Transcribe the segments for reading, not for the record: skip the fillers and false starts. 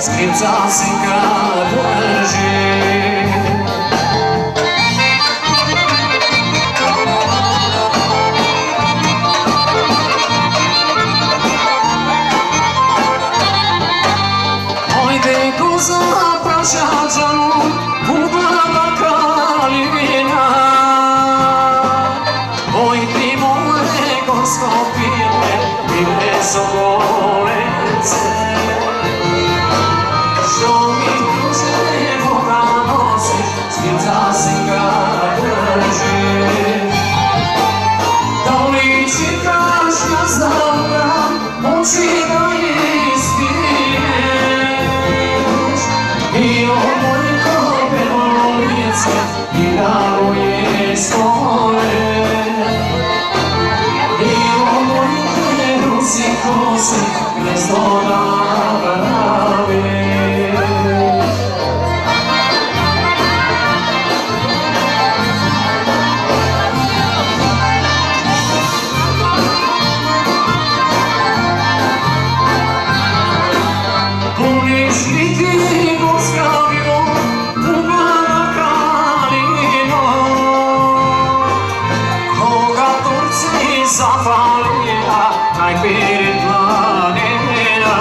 skripca se kad drži. Ojde koza prašađanu, Bubala Kalina. Oj ti moje goskopine, bile Sobolence. Što mi tuđe Boga nosiš, skripca se kad drži. Da li čekaš na znaka, oči da ispiješ? I ovo je kopelo lice, i dalo je svoje. I ovo je ruci kose, gnezdo na brave. Puniš li ti goskavio, Bubala Kalino, koga Turci zapalila, najpred planina.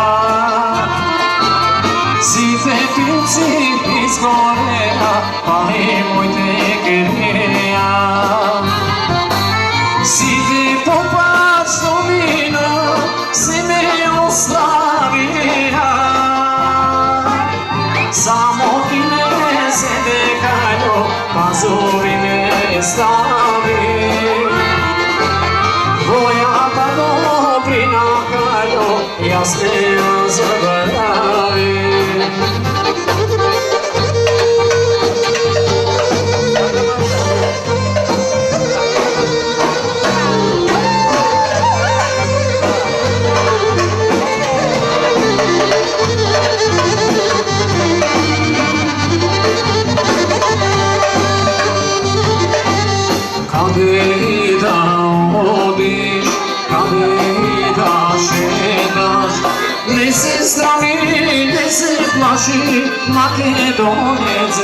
Sive pilci izgorela, pa nemojte greja. Sive popač domina, se me oslavila. Samo ti ne sedekajo, pa zori ne stavi. Tvoja pa dobrina kajo, jaz ne zaboravim. Kade da odiš, kade da šetaš, ne se strani, ne se plaši, Makedonec